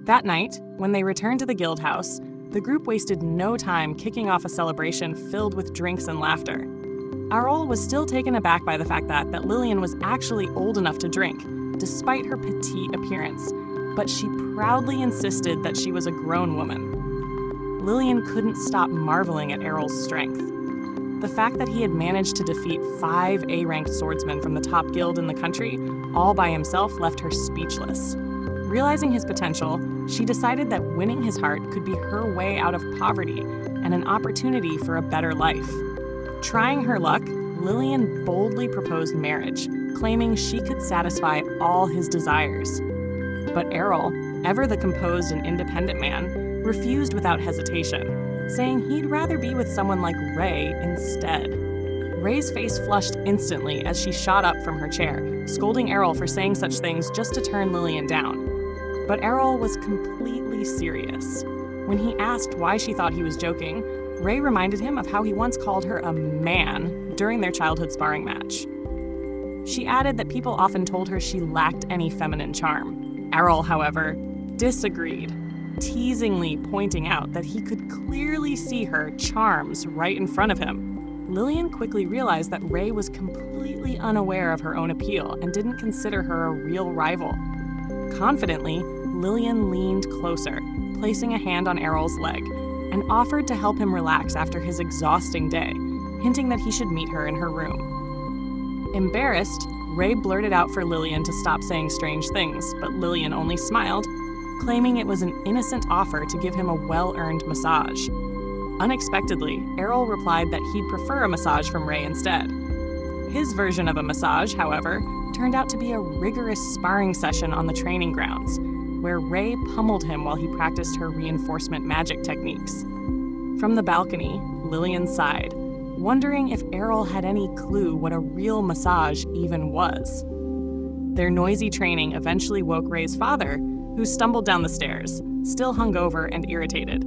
That night, when they returned to the guild house, the group wasted no time kicking off a celebration filled with drinks and laughter. Errol was still taken aback by the fact that Lillian was actually old enough to drink, despite her petite appearance, but she proudly insisted that she was a grown woman. Lillian couldn't stop marveling at Errol's strength. The fact that he had managed to defeat 5 A-ranked swordsmen from the top guild in the country all by himself left her speechless. Realizing his potential, she decided that winning his heart could be her way out of poverty and an opportunity for a better life. Trying her luck, Lillian boldly proposed marriage, claiming she could satisfy all his desires. But Errol, ever the composed and independent man, refused without hesitation, saying he'd rather be with someone like Ray instead. Ray's face flushed instantly as she shot up from her chair, scolding Errol for saying such things just to turn Lillian down. But Errol was completely serious. When he asked why she thought he was joking, Ray reminded him of how he once called her a man during their childhood sparring match. She added that people often told her she lacked any feminine charm. Errol, however, disagreed, teasingly pointing out that he could clearly see her charms right in front of him. Lillian quickly realized that Ray was completely unaware of her own appeal and didn't consider her a real rival. Confidently, Lillian leaned closer, placing a hand on Errol's leg, and offered to help him relax after his exhausting day, hinting that he should meet her in her room. Embarrassed, Ray blurted out for Lillian to stop saying strange things, but Lillian only smiled, claiming it was an innocent offer to give him a well-earned massage. Unexpectedly, Errol replied that he'd prefer a massage from Ray instead. His version of a massage, however, turned out to be a rigorous sparring session on the training grounds, where Ray pummeled him while he practiced her reinforcement magic techniques. From the balcony, Lillian sighed, wondering if Errol had any clue what a real massage even was. Their noisy training eventually woke Ray's father, who stumbled down the stairs, still hungover and irritated.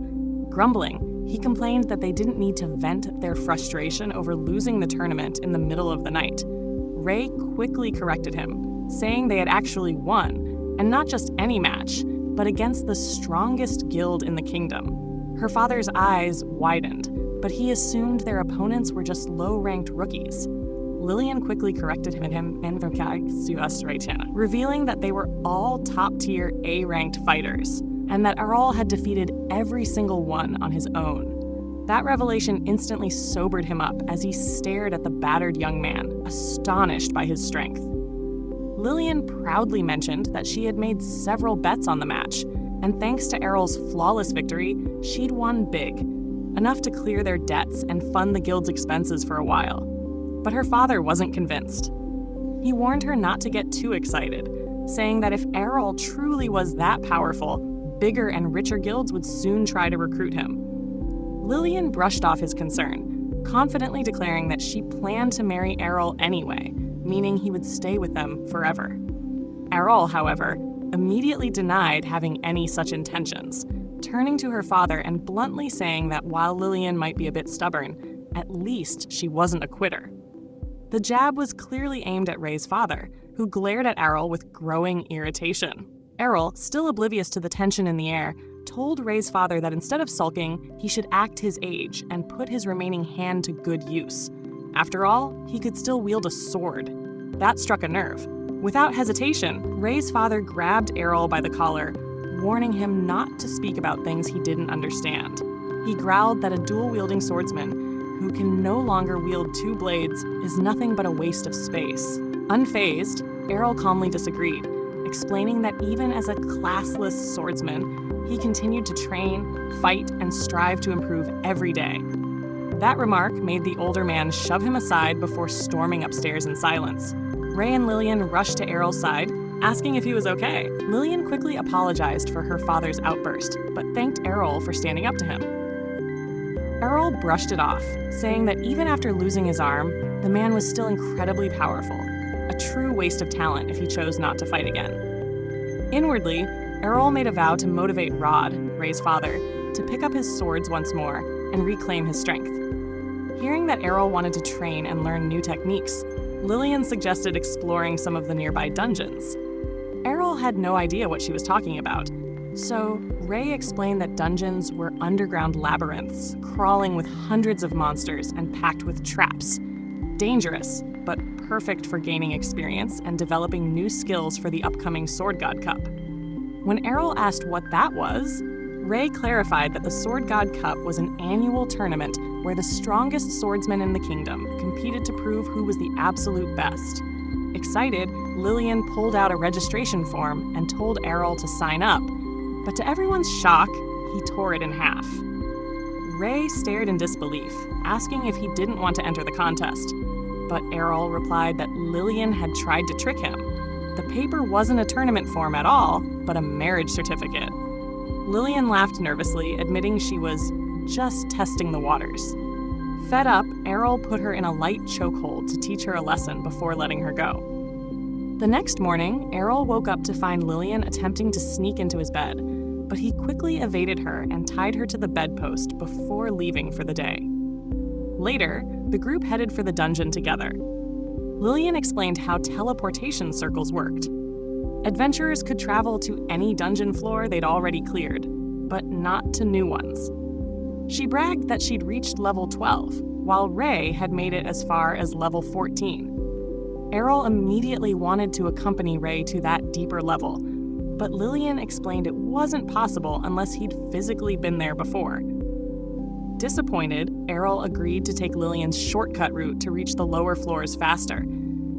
Grumbling, he complained that they didn't need to vent their frustration over losing the tournament in the middle of the night. Ray quickly corrected him, saying they had actually won, and not just any match, but against the strongest guild in the kingdom. Her father's eyes widened, but he assumed their opponents were just low-ranked rookies. Lillian quickly corrected him revealing that they were all top-tier A-ranked fighters, and that Errol had defeated every single one on his own. That revelation instantly sobered him up as he stared at the battered young man, astonished by his strength. Lillian proudly mentioned that she had made several bets on the match, and thanks to Errol's flawless victory, she'd won big, enough to clear their debts and fund the guild's expenses for a while. But her father wasn't convinced. He warned her not to get too excited, saying that if Errol truly was that powerful, bigger and richer guilds would soon try to recruit him. Lillian brushed off his concern, confidently declaring that she planned to marry Errol anyway, meaning he would stay with them forever. Errol, however, immediately denied having any such intentions, turning to her father and bluntly saying that while Lillian might be a bit stubborn, at least she wasn't a quitter. The jab was clearly aimed at Ray's father, who glared at Errol with growing irritation. Errol, still oblivious to the tension in the air, told Ray's father that instead of sulking, he should act his age and put his remaining hand to good use. After all, he could still wield a sword. That struck a nerve. Without hesitation, Ray's father grabbed Errol by the collar, warning him not to speak about things he didn't understand. He growled that a dual-wielding swordsman who can no longer wield 2 blades is nothing but a waste of space. Unfazed, Errol calmly disagreed, explaining that even as a classless swordsman, he continued to train, fight, and strive to improve every day. That remark made the older man shove him aside before storming upstairs in silence. Ray and Lillian rushed to Errol's side, asking if he was okay. Lillian quickly apologized for her father's outburst, but thanked Errol for standing up to him. Errol brushed it off, saying that even after losing his arm, the man was still incredibly powerful, a true waste of talent if he chose not to fight again. Inwardly, Errol made a vow to motivate Rod, Ray's father, to pick up his swords once more and reclaim his strength. Hearing that Errol wanted to train and learn new techniques, Lillian suggested exploring some of the nearby dungeons. Errol had no idea what she was talking about, So, Ray explained that dungeons were underground labyrinths, crawling with hundreds of monsters and packed with traps. Dangerous, but perfect for gaining experience and developing new skills for the upcoming Sword God Cup. When Errol asked what that was, Ray clarified that the Sword God Cup was an annual tournament where the strongest swordsmen in the kingdom competed to prove who was the absolute best. Excited, Lillian pulled out a registration form and told Errol to sign up, but to everyone's shock, he tore it in half. Ray stared in disbelief, asking if he didn't want to enter the contest, but Errol replied that Lillian had tried to trick him. The paper wasn't a tournament form at all, but a marriage certificate. Lillian laughed nervously, admitting she was just testing the waters. Fed up, Errol put her in a light chokehold to teach her a lesson before letting her go. The next morning, Errol woke up to find Lillian attempting to sneak into his bed, but he quickly evaded her and tied her to the bedpost before leaving for the day. Later, the group headed for the dungeon together. Lillian explained how teleportation circles worked. Adventurers could travel to any dungeon floor they'd already cleared, but not to new ones. She bragged that she'd reached level 12, while Ray had made it as far as level 14. Errol immediately wanted to accompany Ray to that deeper level, but Lillian explained it wasn't possible unless he'd physically been there before. Disappointed, Errol agreed to take Lillian's shortcut route to reach the lower floors faster.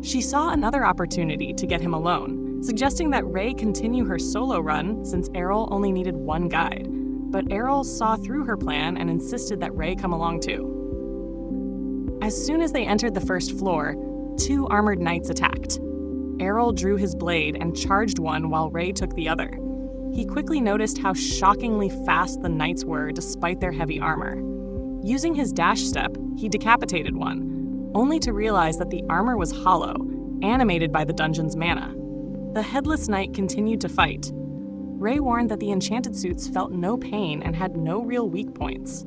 She saw another opportunity to get him alone, suggesting that Ray continue her solo run since Errol only needed one guide. But Errol saw through her plan and insisted that Ray come along too. As soon as they entered the first floor, 2 armored knights attacked. Errol drew his blade and charged one while Ray took the other. He quickly noticed how shockingly fast the knights were despite their heavy armor. Using his dash step, he decapitated one, only to realize that the armor was hollow, animated by the dungeon's mana. The headless knight continued to fight. Ray warned that the enchanted suits felt no pain and had no real weak points.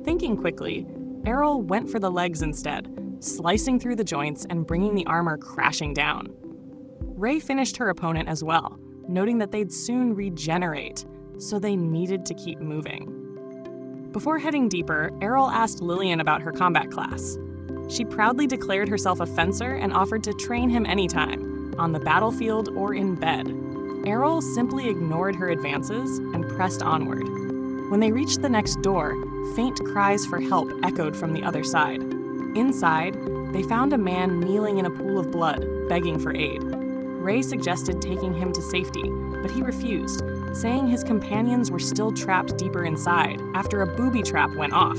Thinking quickly, Errol went for the legs instead, slicing through the joints and bringing the armor crashing down. Ray finished her opponent as well, noting that they'd soon regenerate, so they needed to keep moving. Before heading deeper, Errol asked Lillian about her combat class. She proudly declared herself a fencer and offered to train him anytime, on the battlefield or in bed. Errol simply ignored her advances and pressed onward. When they reached the next door, faint cries for help echoed from the other side. Inside, they found a man kneeling in a pool of blood, begging for aid. Ray suggested taking him to safety, but he refused, saying his companions were still trapped deeper inside after a booby trap went off.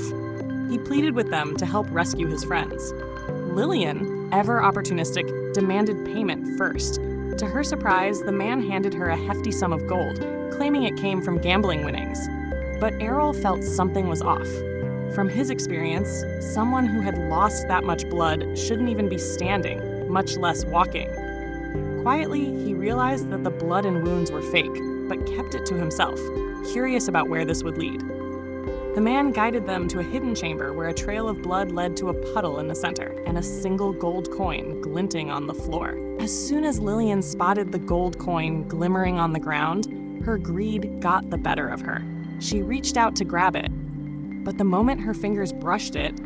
He pleaded with them to help rescue his friends. Lillian, ever opportunistic, demanded payment first. To her surprise, the man handed her a hefty sum of gold, claiming it came from gambling winnings. But Errol felt something was off. From his experience, someone who had lost that much blood shouldn't even be standing, much less walking. Quietly, he realized that the blood and wounds were fake, but kept it to himself, curious about where this would lead. The man guided them to a hidden chamber where a trail of blood led to a puddle in the center and a single gold coin glinting on the floor. As soon as Lillian spotted the gold coin glimmering on the ground, her greed got the better of her. She reached out to grab it, but the moment her fingers brushed it,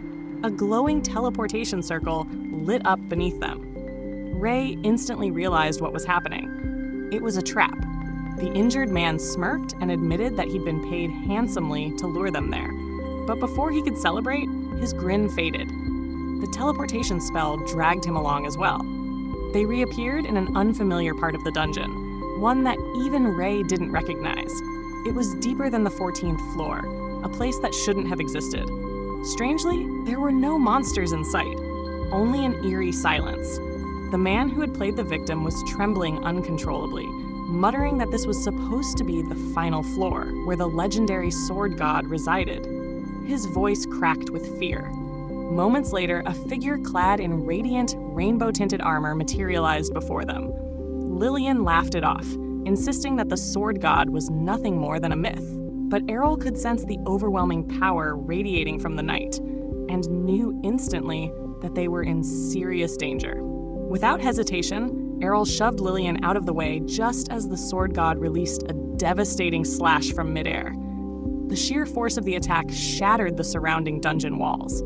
a glowing teleportation circle lit up beneath them. Ray instantly realized what was happening. It was a trap. The injured man smirked and admitted that he'd been paid handsomely to lure them there. But before he could celebrate, his grin faded. The teleportation spell dragged him along as well. They reappeared in an unfamiliar part of the dungeon, one that even Ray didn't recognize. It was deeper than the 14th floor, a place that shouldn't have existed. Strangely, there were no monsters in sight, only an eerie silence. The man who had played the victim was trembling uncontrollably, muttering that this was supposed to be the final floor, where the legendary sword god resided. His voice cracked with fear. Moments later, a figure clad in radiant, rainbow-tinted armor materialized before them. Lillian laughed it off, insisting that the sword god was nothing more than a myth. But Errol could sense the overwhelming power radiating from the knight, and knew instantly that they were in serious danger. Without hesitation, Errol shoved Lillian out of the way just as the sword god released a devastating slash from midair. The sheer force of the attack shattered the surrounding dungeon walls.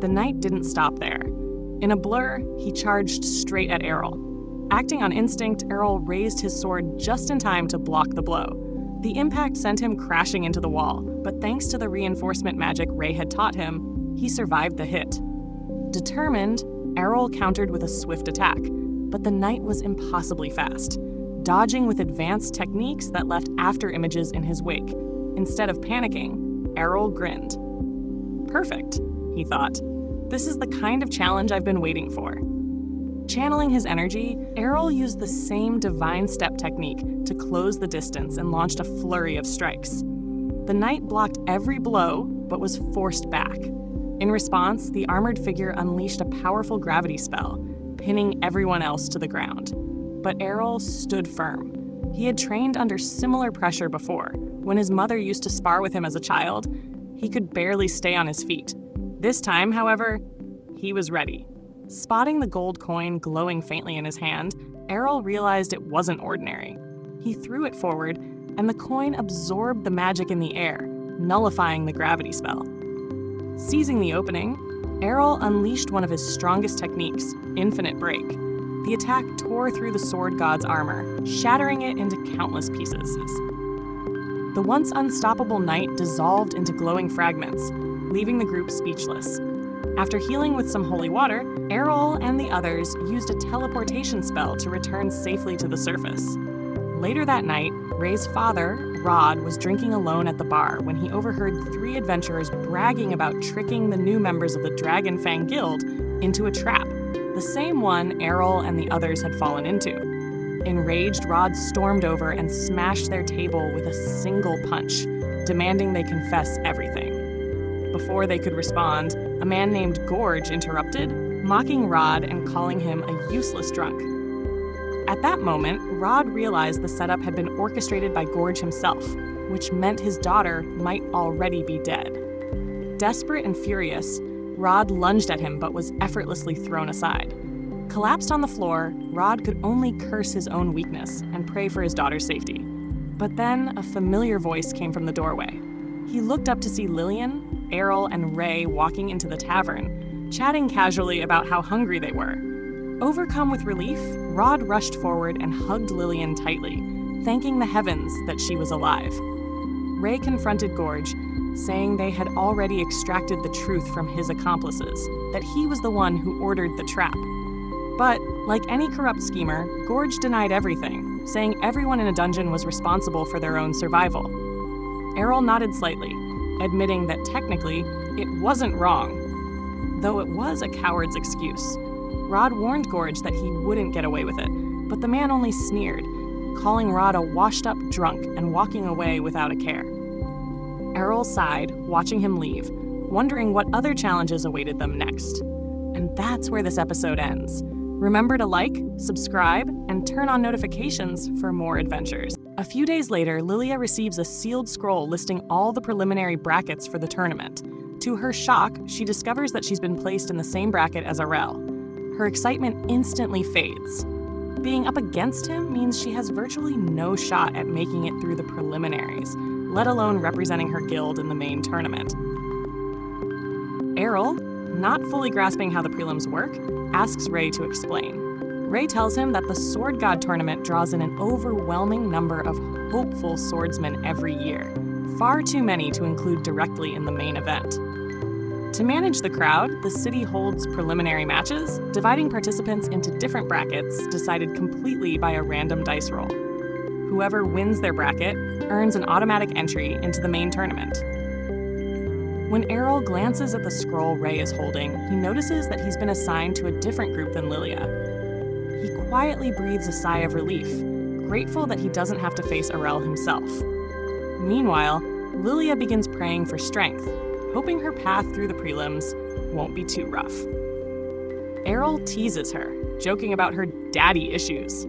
The knight didn't stop there. In a blur, he charged straight at Errol. Acting on instinct, Errol raised his sword just in time to block the blow. The impact sent him crashing into the wall, but thanks to the reinforcement magic Ray had taught him, he survived the hit. Determined, Errol countered with a swift attack, but the knight was impossibly fast, dodging with advanced techniques that left after images in his wake. Instead of panicking, Errol grinned. Perfect, he thought. This is the kind of challenge I've been waiting for. Channeling his energy, Errol used the same divine step technique to close the distance and launched a flurry of strikes. The knight blocked every blow, but was forced back. In response, the armored figure unleashed a powerful gravity spell, pinning everyone else to the ground. But Errol stood firm. He had trained under similar pressure before. When his mother used to spar with him as a child, he could barely stay on his feet. This time, however, he was ready. Spotting the gold coin glowing faintly in his hand, Errol realized it wasn't ordinary. He threw it forward, and the coin absorbed the magic in the air, nullifying the gravity spell. Seizing the opening, Errol unleashed one of his strongest techniques, Infinite Break. The attack tore through the sword god's armor, shattering it into countless pieces. The once unstoppable knight dissolved into glowing fragments, leaving the group speechless. After healing with some holy water, Errol and the others used a teleportation spell to return safely to the surface. Later that night, Ray's father, Rod, was drinking alone at the bar when he overheard the three adventurers bragging about tricking the new members of the Dragonfang Guild into a trap, the same one Errol and the others had fallen into. Enraged, Rod stormed over and smashed their table with a single punch, demanding they confess everything. Before they could respond, a man named Gorge interrupted, mocking Rod and calling him a useless drunk. At that moment, Rod realized the setup had been orchestrated by Gorge himself, which meant his daughter might already be dead. Desperate and furious, Rod lunged at him but was effortlessly thrown aside. Collapsed on the floor, Rod could only curse his own weakness and pray for his daughter's safety. But then a familiar voice came from the doorway. He looked up to see Lillian, Errol, and Ray walking into the tavern, chatting casually about how hungry they were. Overcome with relief, Rod rushed forward and hugged Lillian tightly, thanking the heavens that she was alive. Ray confronted Gorge, saying they had already extracted the truth from his accomplices, that he was the one who ordered the trap. But, like any corrupt schemer, Gorge denied everything, saying everyone in a dungeon was responsible for their own survival. Errol nodded slightly, admitting that technically, it wasn't wrong, though it was a coward's excuse. Rod warned Gorge that he wouldn't get away with it, but the man only sneered, calling Rod a washed-up drunk and walking away without a care. Errol sighed, watching him leave, wondering what other challenges awaited them next. And that's where this episode ends. Remember to like, subscribe, and turn on notifications for more adventures. A few days later, Lilia receives a sealed scroll listing all the preliminary brackets for the tournament. To her shock, she discovers that she's been placed in the same bracket as Errol. Her excitement instantly fades. Being up against him means she has virtually no shot at making it through the preliminaries, let alone representing her guild in the main tournament. Errol, not fully grasping how the prelims work, asks Ray to explain. Ray tells him that the Sword God tournament draws in an overwhelming number of hopeful swordsmen every year, far too many to include directly in the main event. To manage the crowd, the city holds preliminary matches, dividing participants into different brackets decided completely by a random dice roll. Whoever wins their bracket earns an automatic entry into the main tournament. When Errol glances at the scroll Ray is holding, he notices that he's been assigned to a different group than Lilia. He quietly breathes a sigh of relief, grateful that he doesn't have to face Errol himself. Meanwhile, Lilia begins praying for strength, hoping her path through the prelims won't be too rough. Errol teases her, joking about her daddy issues.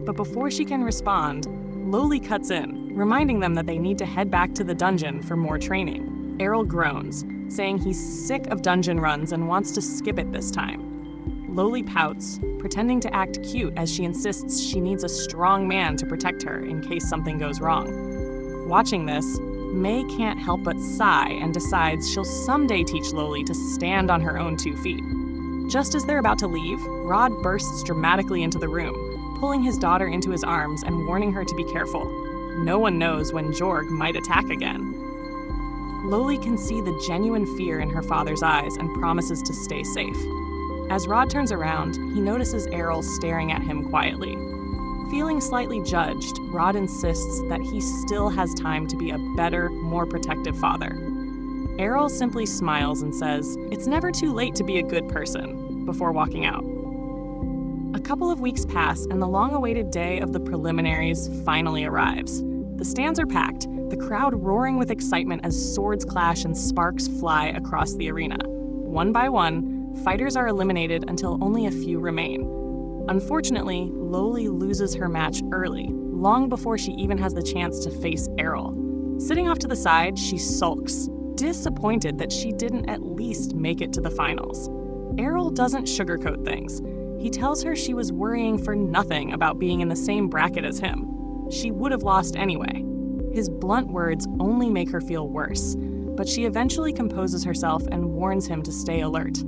But before she can respond, Loli cuts in, reminding them that they need to head back to the dungeon for more training. Errol groans, saying he's sick of dungeon runs and wants to skip it this time. Loli pouts, pretending to act cute as she insists she needs a strong man to protect her in case something goes wrong. Watching this, May can't help but sigh and decides she'll someday teach Loli to stand on her own 2 feet. Just as they're about to leave, Rod bursts dramatically into the room, pulling his daughter into his arms and warning her to be careful. No one knows when Jorg might attack again. Loli can see the genuine fear in her father's eyes and promises to stay safe. As Rod turns around, he notices Errol staring at him quietly. Feeling slightly judged, Rod insists that he still has time to be a better, more protective father. Errol simply smiles and says, "It's never too late to be a good person," before walking out. A couple of weeks pass and the long-awaited day of the preliminaries finally arrives. The stands are packed, the crowd roaring with excitement as swords clash and sparks fly across the arena. One by one, fighters are eliminated until only a few remain. Unfortunately, Loli loses her match early, long before she even has the chance to face Errol. Sitting off to the side, she sulks, disappointed that she didn't at least make it to the finals. Errol doesn't sugarcoat things. He tells her she was worrying for nothing about being in the same bracket as him. She would have lost anyway. His blunt words only make her feel worse, but she eventually composes herself and warns him to stay alert.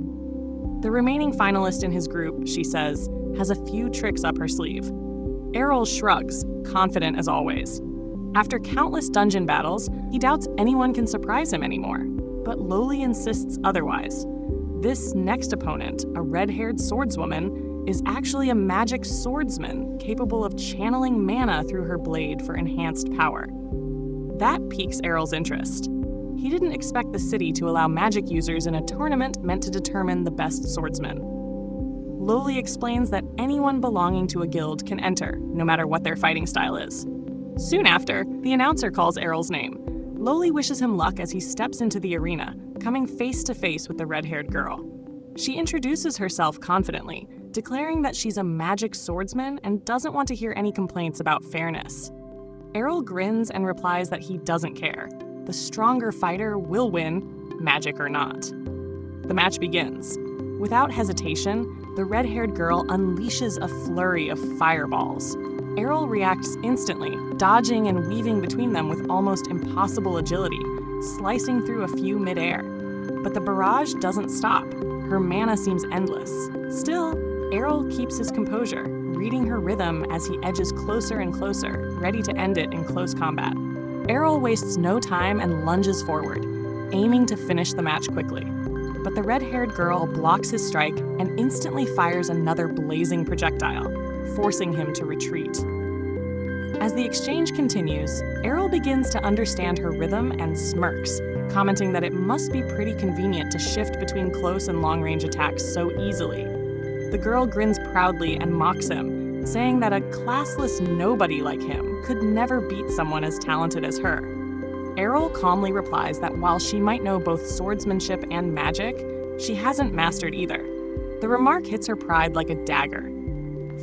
The remaining finalist in his group, she says, has a few tricks up her sleeve. Errol shrugs, confident as always. After countless dungeon battles, he doubts anyone can surprise him anymore. But Loli insists otherwise. This next opponent, a red-haired swordswoman, is actually a magic swordsman capable of channeling mana through her blade for enhanced power. That piques Errol's interest. He didn't expect the city to allow magic users in a tournament meant to determine the best swordsman. Loli explains that anyone belonging to a guild can enter, no matter what their fighting style is. Soon after, the announcer calls Errol's name. Loli wishes him luck as he steps into the arena, coming face to face with the red-haired girl. She introduces herself confidently, declaring that she's a magic swordsman and doesn't want to hear any complaints about fairness. Errol grins and replies that he doesn't care. The stronger fighter will win, magic or not. The match begins. Without hesitation, the red-haired girl unleashes a flurry of fireballs. Errol reacts instantly, dodging and weaving between them with almost impossible agility, slicing through a few midair. But the barrage doesn't stop. Her mana seems endless. Still, Errol keeps his composure, reading her rhythm as he edges closer and closer, ready to end it in close combat. Errol wastes no time and lunges forward, aiming to finish the match quickly. But the red-haired girl blocks his strike and instantly fires another blazing projectile, forcing him to retreat. As the exchange continues, Errol begins to understand her rhythm and smirks, commenting that it must be pretty convenient to shift between close and long-range attacks so easily. The girl grins proudly and mocks him, saying that a classless nobody like him could never beat someone as talented as her. Errol calmly replies that while she might know both swordsmanship and magic, she hasn't mastered either. The remark hits her pride like a dagger.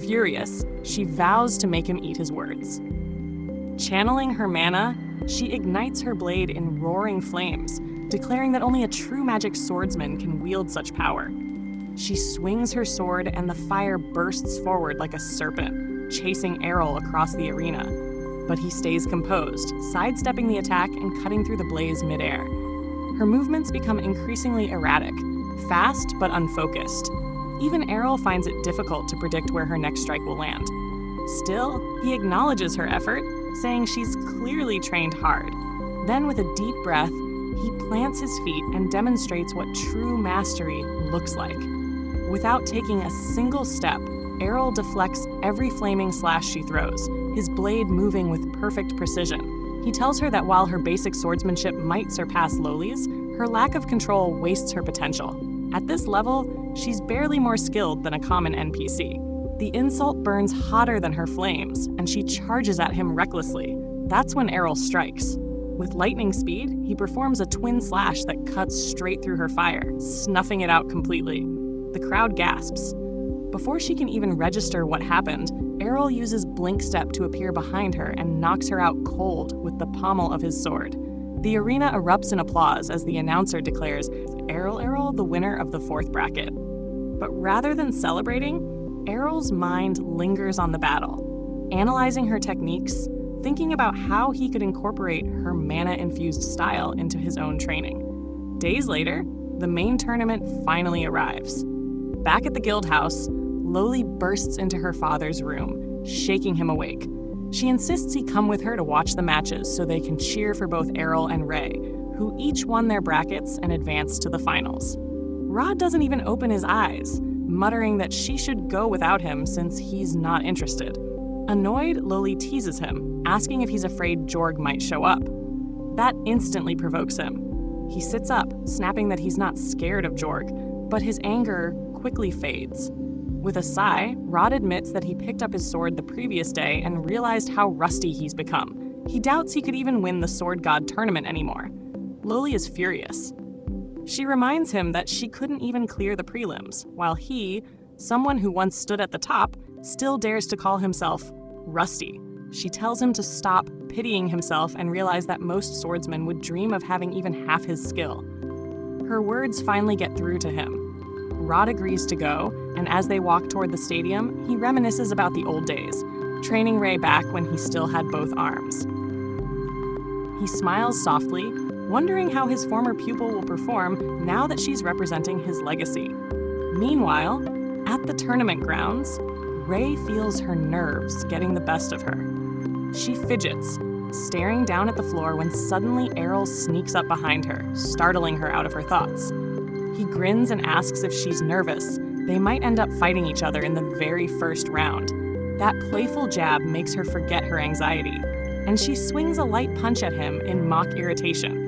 Furious, she vows to make him eat his words. Channeling her mana, she ignites her blade in roaring flames, declaring that only a true magic swordsman can wield such power. She swings her sword and the fire bursts forward like a serpent, chasing Errol across the arena. But he stays composed, sidestepping the attack and cutting through the blaze midair. Her movements become increasingly erratic, fast but unfocused. Even Errol finds it difficult to predict where her next strike will land. Still, he acknowledges her effort, saying she's clearly trained hard. Then, with a deep breath, he plants his feet and demonstrates what true mastery looks like. Without taking a single step, Errol deflects every flaming slash she throws, his blade moving with perfect precision. He tells her that while her basic swordsmanship might surpass Loli's, her lack of control wastes her potential. At this level, she's barely more skilled than a common NPC. The insult burns hotter than her flames, and she charges at him recklessly. That's when Errol strikes. With lightning speed, he performs a twin slash that cuts straight through her fire, snuffing it out completely. The crowd gasps. Before she can even register what happened, Errol uses Blink Step to appear behind her and knocks her out cold with the pommel of his sword. The arena erupts in applause as the announcer declares Errol the winner of the fourth bracket. But rather than celebrating, Errol's mind lingers on the battle, analyzing her techniques, thinking about how he could incorporate her mana-infused style into his own training. Days later, the main tournament finally arrives. Back at the guild house, Loli bursts into her father's room, shaking him awake. She insists he come with her to watch the matches so they can cheer for both Errol and Ray, who each won their brackets and advanced to the finals. Rod doesn't even open his eyes, muttering that she should go without him since he's not interested. Annoyed, Loli teases him, asking if he's afraid Jorg might show up. That instantly provokes him. He sits up, snapping that he's not scared of Jorg, but his anger quickly fades. With a sigh, Rod admits that he picked up his sword the previous day and realized how rusty he's become. He doubts he could even win the Sword God tournament anymore. Loli is furious. She reminds him that she couldn't even clear the prelims, while he, someone who once stood at the top, still dares to call himself rusty. She tells him to stop pitying himself and realize that most swordsmen would dream of having even half his skill. Her words finally get through to him. Rod agrees to go, and as they walk toward the stadium, he reminisces about the old days, training Ray back when he still had both arms. He smiles softly, wondering how his former pupil will perform now that she's representing his legacy. Meanwhile, at the tournament grounds, Ray feels her nerves getting the best of her. She fidgets, staring down at the floor when suddenly Errol sneaks up behind her, startling her out of her thoughts. He grins and asks if she's nervous. They might end up fighting each other in the very first round. That playful jab makes her forget her anxiety, and she swings a light punch at him in mock irritation.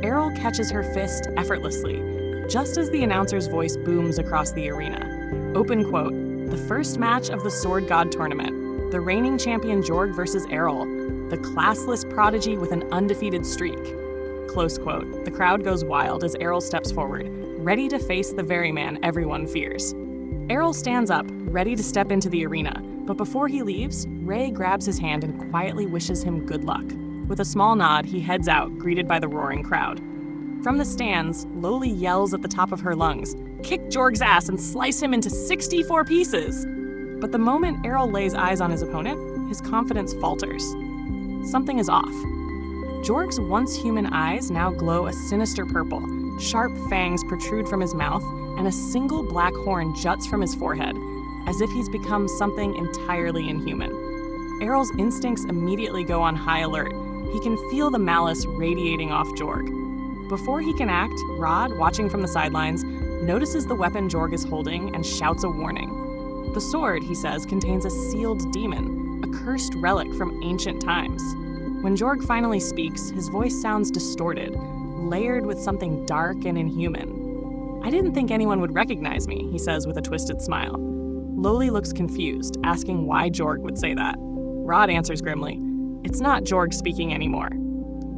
Errol catches her fist effortlessly, just as the announcer's voice booms across the arena. Open quote, "The first match of the Sword God tournament. The reigning champion Jorg versus Errol, the classless prodigy with an undefeated streak." Close quote. The crowd goes wild as Errol steps forward, ready to face the very man everyone fears. Errol stands up, ready to step into the arena, but before he leaves, Ray grabs his hand and quietly wishes him good luck. With a small nod, he heads out, greeted by the roaring crowd. From the stands, Loli yells at the top of her lungs, "Kick Jorg's ass and slice him into 64 pieces!" But the moment Errol lays eyes on his opponent, his confidence falters. Something is off. Jorg's once human eyes now glow a sinister purple, sharp fangs protrude from his mouth, and a single black horn juts from his forehead, as if he's become something entirely inhuman. Errol's instincts immediately go on high alert. He can feel the malice radiating off Jorg. Before he can act, Rod, watching from the sidelines, notices the weapon Jorg is holding and shouts a warning. The sword, he says, contains a sealed demon, a cursed relic from ancient times. When Jorg finally speaks, his voice sounds distorted, layered with something dark and inhuman. "I didn't think anyone would recognize me," he says with a twisted smile. Loli looks confused, asking why Jorg would say that. Rod answers grimly, "It's not Jorg speaking anymore.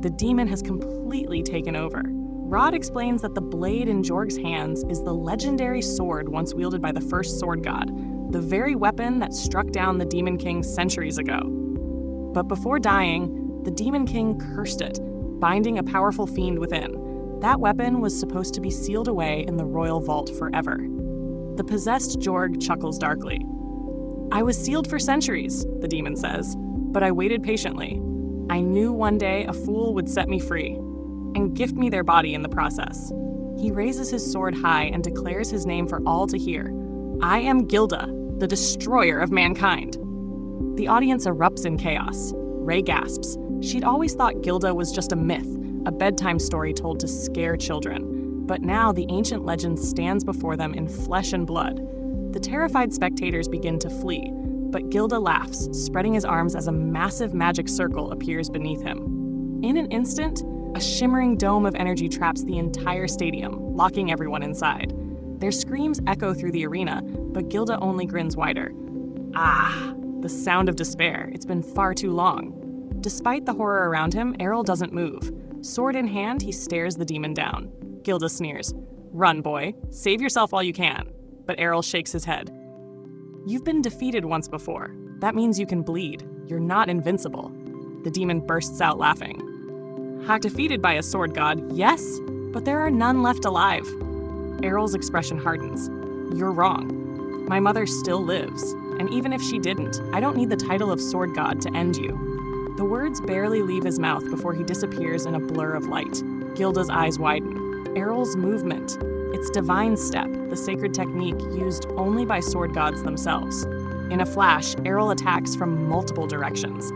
The demon has completely taken over." Rod explains that the blade in Jorg's hands is the legendary sword once wielded by the first sword god, the very weapon that struck down the Demon King centuries ago. But before dying, the Demon King cursed it, binding a powerful fiend within. That weapon was supposed to be sealed away in the royal vault forever. The possessed Jorg chuckles darkly. "I was sealed for centuries," the demon says, "but I waited patiently. I knew one day a fool would set me free and gift me their body in the process." He raises his sword high and declares his name for all to hear. "I am Gilda, the destroyer of mankind." The audience erupts in chaos. Ray gasps. She'd always thought Gilda was just a myth, a bedtime story told to scare children. But now the ancient legend stands before them in flesh and blood. The terrified spectators begin to flee, but Gilda laughs, spreading his arms as a massive magic circle appears beneath him. In an instant, a shimmering dome of energy traps the entire stadium, locking everyone inside. Their screams echo through the arena, but Gilda only grins wider. Ah, the sound of despair. It's been far too long. Despite the horror around him, Errol doesn't move. Sword in hand, he stares the demon down. Gilda sneers. "Run, boy. Save yourself while you can." But Errol shakes his head. "You've been defeated once before. That means you can bleed. You're not invincible." The demon bursts out laughing. "Defeated by a sword god, yes, but there are none left alive." Errol's expression hardens. "You're wrong. My mother still lives, and even if she didn't, I don't need the title of sword god to end you. The words barely leave his mouth before he disappears in a blur of light. Gilda's eyes widen. Errol's movement. It's divine step, the sacred technique used only by sword gods themselves. In a flash, Errol attacks from multiple directions,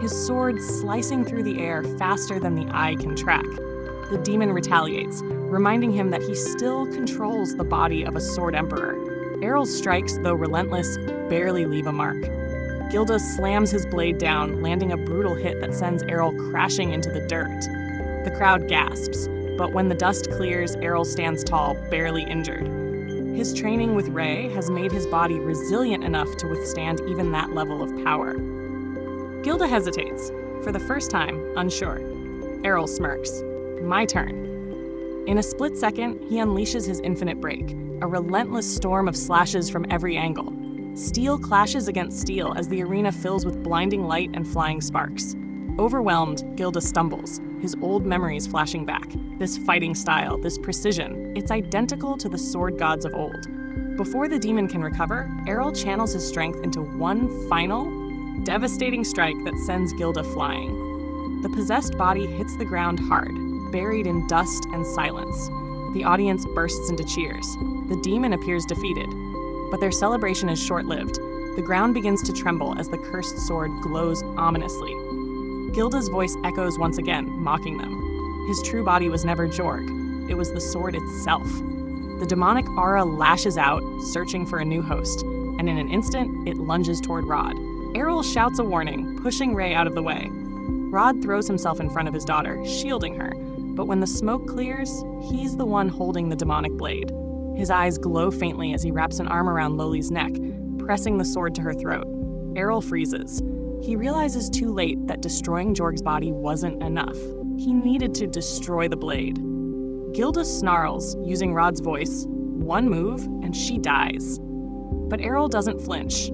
his sword slicing through the air faster than the eye can track. The demon retaliates, reminding him that he still controls the body of a sword emperor. Errol's strikes, though relentless, barely leave a mark. Gilda slams his blade down, landing a brutal hit that sends Errol crashing into the dirt. The crowd gasps, but when the dust clears, Errol stands tall, barely injured. His training with Ray has made his body resilient enough to withstand even that level of power. Gilda hesitates, for the first time, unsure. Errol smirks. My turn. In a split second, he unleashes his infinite break, a relentless storm of slashes from every angle. Steel clashes against steel as the arena fills with blinding light and flying sparks. Overwhelmed, Gilda stumbles, his old memories flashing back. This fighting style, this precision, it's identical to the sword gods of old. Before the demon can recover, Errol channels his strength into one final, devastating strike that sends Gilda flying. The possessed body hits the ground hard, buried in dust and silence. The audience bursts into cheers. The demon appears defeated. But their celebration is short-lived. The ground begins to tremble as the cursed sword glows ominously. Gilda's voice echoes once again, mocking them. His true body was never Jorg. It was the sword itself. The demonic aura lashes out, searching for a new host, and in an instant, it lunges toward Rod. Errol shouts a warning, pushing Ray out of the way. Rod throws himself in front of his daughter, shielding her, but when the smoke clears, he's the one holding the demonic blade. His eyes glow faintly as he wraps an arm around Loli's neck, pressing the sword to her throat. Errol freezes. He realizes too late that destroying Jorg's body wasn't enough. He needed to destroy the blade. Gilda snarls, using Rod's voice. One move, and she dies. But Errol doesn't flinch.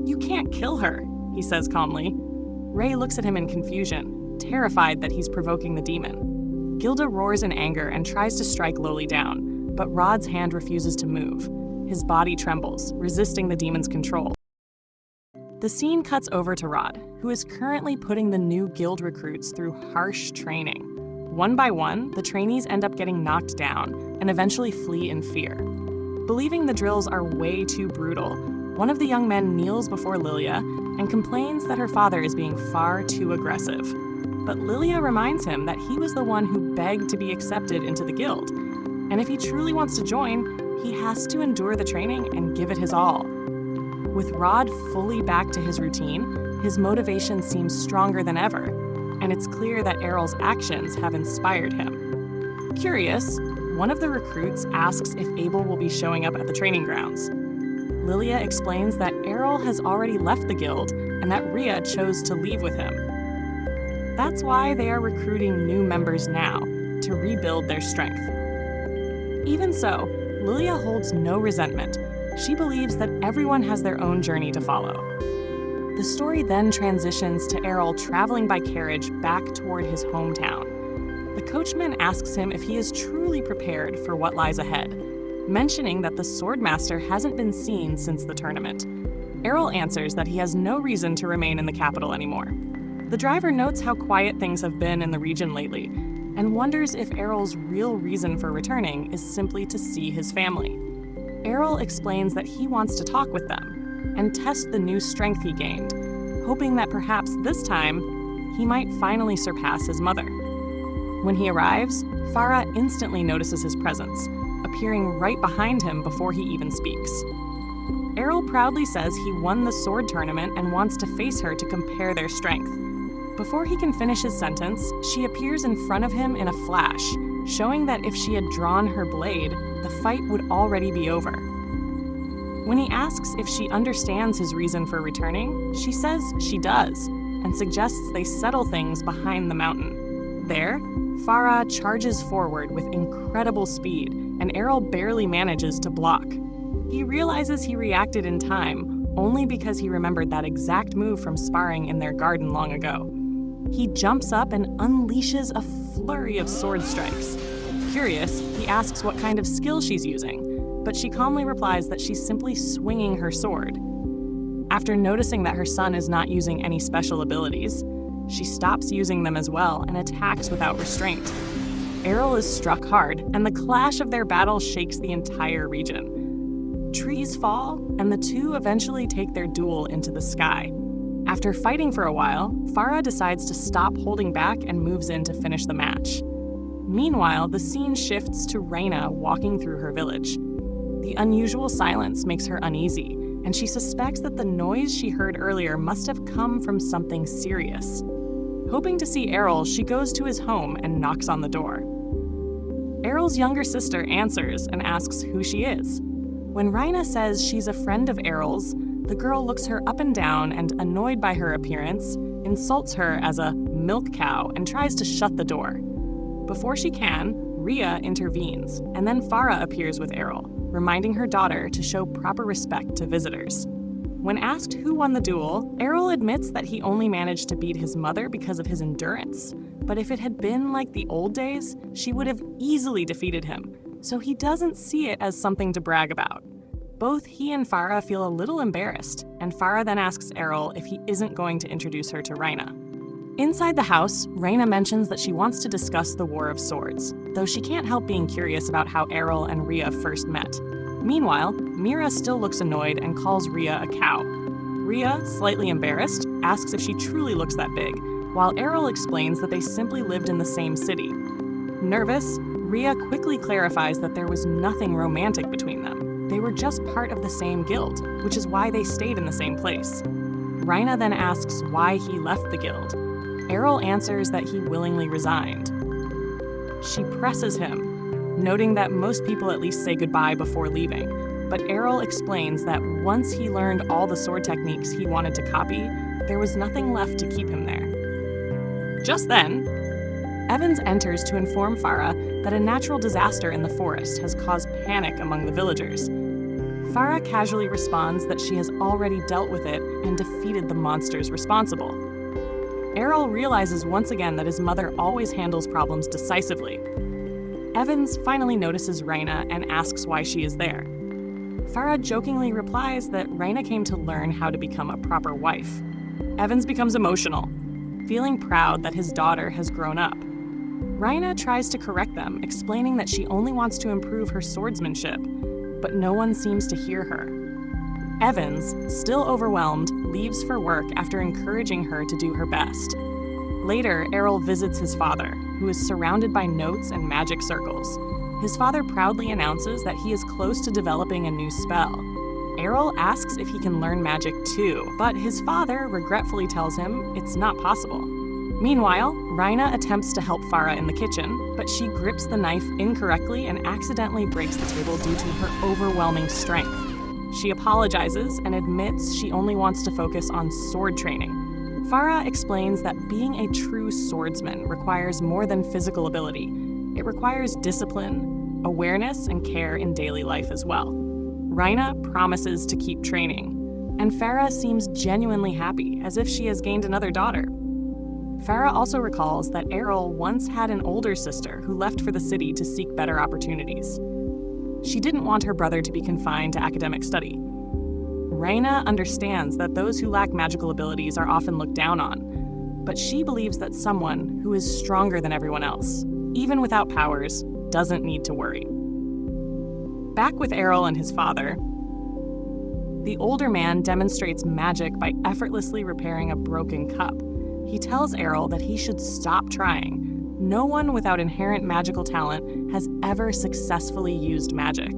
You can't kill her, he says calmly. Ray looks at him in confusion, terrified that he's provoking the demon. Gilda roars in anger and tries to strike Loli down, but Rod's hand refuses to move. His body trembles, resisting the demon's control. The scene cuts over to Rod, who is currently putting the new guild recruits through harsh training. One by one, the trainees end up getting knocked down and eventually flee in fear. Believing the drills are way too brutal, one of the young men kneels before Lilia and complains that her father is being far too aggressive. But Lilia reminds him that he was the one who begged to be accepted into the guild, and if he truly wants to join, he has to endure the training and give it his all. With Rod fully back to his routine, his motivation seems stronger than ever, and it's clear that Errol's actions have inspired him. Curious, one of the recruits asks if Abel will be showing up at the training grounds. Lilia explains that Errol has already left the guild and that Rhea chose to leave with him. That's why they are recruiting new members now, to rebuild their strength. Even so, Lilia holds no resentment. She believes that everyone has their own journey to follow. The story then transitions to Errol traveling by carriage back toward his hometown. The coachman asks him if he is truly prepared for what lies ahead, mentioning that the Swordmaster hasn't been seen since the tournament. Errol answers that he has no reason to remain in the capital anymore. The driver notes how quiet things have been in the region lately, and wonders if Errol's real reason for returning is simply to see his family. Errol explains that he wants to talk with them and test the new strength he gained, hoping that perhaps this time he might finally surpass his mother. When he arrives, Farah instantly notices his presence, appearing right behind him before he even speaks. Errol proudly says he won the sword tournament and wants to face her to compare their strength. Before he can finish his sentence, she appears in front of him in a flash, showing that if she had drawn her blade, the fight would already be over. When he asks if she understands his reason for returning, she says she does, and suggests they settle things behind the mountain. There, Farah charges forward with incredible speed, and Errol barely manages to block. He realizes he reacted in time only because he remembered that exact move from sparring in their garden long ago. He jumps up and unleashes a flurry of sword strikes. Curious, he asks what kind of skill she's using, but she calmly replies that she's simply swinging her sword. After noticing that her son is not using any special abilities, she stops using them as well and attacks without restraint. Errol is struck hard, and the clash of their battle shakes the entire region. Trees fall, and the two eventually take their duel into the sky. After fighting for a while, Farah decides to stop holding back and moves in to finish the match. Meanwhile, the scene shifts to Raina walking through her village. The unusual silence makes her uneasy, and she suspects that the noise she heard earlier must have come from something serious. Hoping to see Errol, she goes to his home and knocks on the door. Errol's younger sister answers and asks who she is. When Raina says she's a friend of Errol's, the girl looks her up and down and, annoyed by her appearance, insults her as a milk cow and tries to shut the door. Before she can, Rhea intervenes, and then Farah appears with Errol, reminding her daughter to show proper respect to visitors. When asked who won the duel, Errol admits that he only managed to beat his mother because of his endurance. But if it had been like the old days, she would have easily defeated him, so he doesn't see it as something to brag about. Both he and Farah feel a little embarrassed, and Farah then asks Errol if he isn't going to introduce her to Raina. Inside the house, Raina mentions that she wants to discuss the War of Swords, though she can't help being curious about how Errol and Rhea first met. Meanwhile, Mira still looks annoyed and calls Rhea a cow. Rhea, slightly embarrassed, asks if she truly looks that big, while Errol explains that they simply lived in the same city. Nervous, Rhea quickly clarifies that there was nothing romantic between them. They were just part of the same guild, which is why they stayed in the same place. Raina then asks why he left the guild. Errol answers that he willingly resigned. She presses him, noting that most people at least say goodbye before leaving, but Errol explains that once he learned all the sword techniques he wanted to copy, there was nothing left to keep him there. Just then, Evans enters to inform Farah that a natural disaster in the forest has caused panic among the villagers. Farah casually responds that she has already dealt with it and defeated the monsters responsible. Errol realizes once again that his mother always handles problems decisively. Evans finally notices Raina and asks why she is there. Farah jokingly replies that Raina came to learn how to become a proper wife. Evans becomes emotional, feeling proud that his daughter has grown up. Raina tries to correct them, explaining that she only wants to improve her swordsmanship, but no one seems to hear her. Evans, still overwhelmed, leaves for work after encouraging her to do her best. Later, Errol visits his father, who is surrounded by notes and magic circles. His father proudly announces that he is close to developing a new spell. Errol asks if he can learn magic too, but his father regretfully tells him it's not possible. Meanwhile, Raina attempts to help Farah in the kitchen, but she grips the knife incorrectly and accidentally breaks the table due to her overwhelming strength. She apologizes and admits she only wants to focus on sword training. Farah explains that being a true swordsman requires more than physical ability. It requires discipline, awareness, and care in daily life as well. Raina promises to keep training, and Farah seems genuinely happy, as if she has gained another daughter. Farah also recalls that Errol once had an older sister who left for the city to seek better opportunities. She didn't want her brother to be confined to academic study. Raina understands that those who lack magical abilities are often looked down on, but she believes that someone who is stronger than everyone else, even without powers, doesn't need to worry. Back with Errol and his father, the older man demonstrates magic by effortlessly repairing a broken cup. He tells Errol that he should stop trying. No one without inherent magical talent has ever successfully used magic.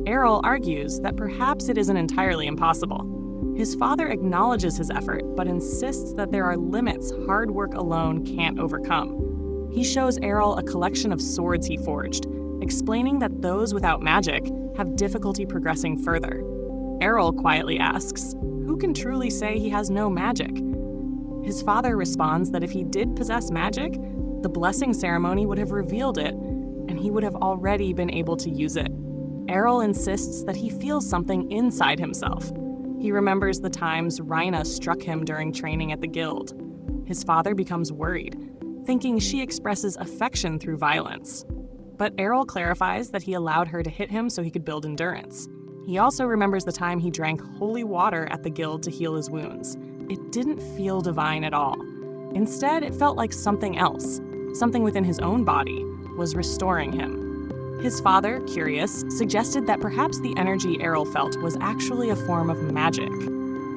Errol argues that perhaps it isn't entirely impossible. His father acknowledges his effort, but insists that there are limits hard work alone can't overcome. He shows Errol a collection of swords he forged, explaining that those without magic have difficulty progressing further. Errol quietly asks, who can truly say he has no magic? His father responds that if he did possess magic, the blessing ceremony would have revealed it, and he would have already been able to use it. Errol insists that he feels something inside himself. He remembers the times Raina struck him during training at the guild. His father becomes worried, thinking she expresses affection through violence. But Errol clarifies that he allowed her to hit him so he could build endurance. He also remembers the time he drank holy water at the guild to heal his wounds. It didn't feel divine at all. Instead, it felt like something else, something within his own body, was restoring him. His father, curious, suggested that perhaps the energy Errol felt was actually a form of magic.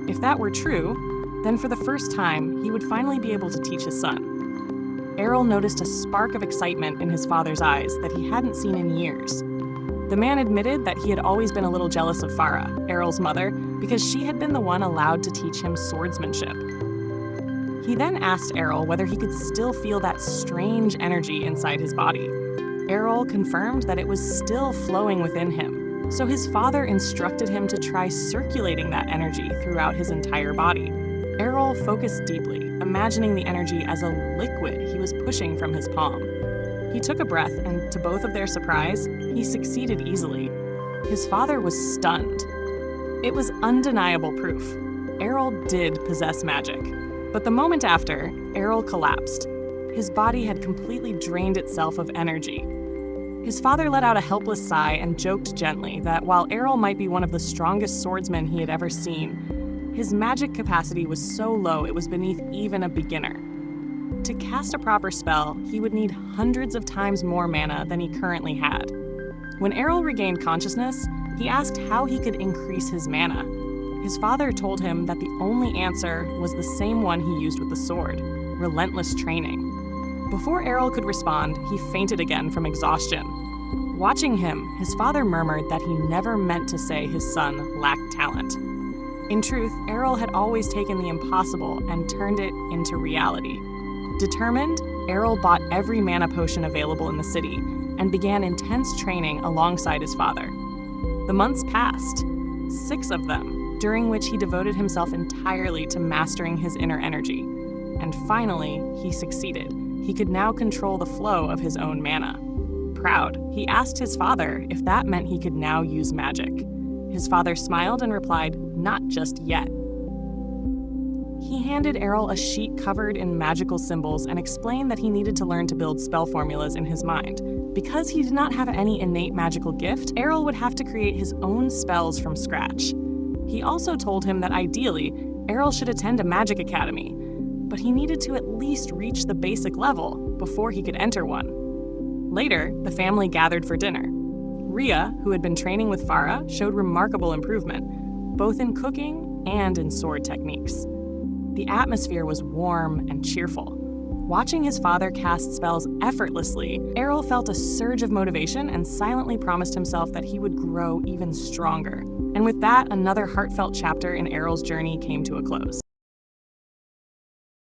If that were true, then for the first time, he would finally be able to teach his son. Errol noticed a spark of excitement in his father's eyes that he hadn't seen in years. The man admitted that he had always been a little jealous of Farah, Errol's mother, because she had been the one allowed to teach him swordsmanship. He then asked Errol whether he could still feel that strange energy inside his body. Errol confirmed that it was still flowing within him, so his father instructed him to try circulating that energy throughout his entire body. Errol focused deeply, imagining the energy as a liquid he was pushing from his palm. He took a breath, and to both of their surprise, he succeeded easily. His father was stunned. It was undeniable proof. Errol did possess magic. But the moment after, Errol collapsed. His body had completely drained itself of energy. His father let out a helpless sigh and joked gently that while Errol might be one of the strongest swordsmen he had ever seen, his magic capacity was so low it was beneath even a beginner. To cast a proper spell, he would need hundreds of times more mana than he currently had. When Errol regained consciousness, he asked how he could increase his mana. His father told him that the only answer was the same one he used with the sword: relentless training. Before Errol could respond, he fainted again from exhaustion. Watching him, his father murmured that he never meant to say his son lacked talent. In truth, Errol had always taken the impossible and turned it into reality. Determined, Errol bought every mana potion available in the city and began intense training alongside his father. The months passed, 6 of them, during which he devoted himself entirely to mastering his inner energy. And finally, he succeeded. He could now control the flow of his own mana. Proud, he asked his father if that meant he could now use magic. His father smiled and replied, "Not just yet." He handed Errol a sheet covered in magical symbols and explained that he needed to learn to build spell formulas in his mind. Because he did not have any innate magical gift, Errol would have to create his own spells from scratch. He also told him that ideally, Errol should attend a magic academy, but he needed to at least reach the basic level before he could enter one. Later, the family gathered for dinner. Rhea, who had been training with Farah, showed remarkable improvement, both in cooking and in sword techniques. The atmosphere was warm and cheerful. Watching his father cast spells effortlessly, Errol felt a surge of motivation and silently promised himself that he would grow even stronger. And with that, another heartfelt chapter in Errol's journey came to a close.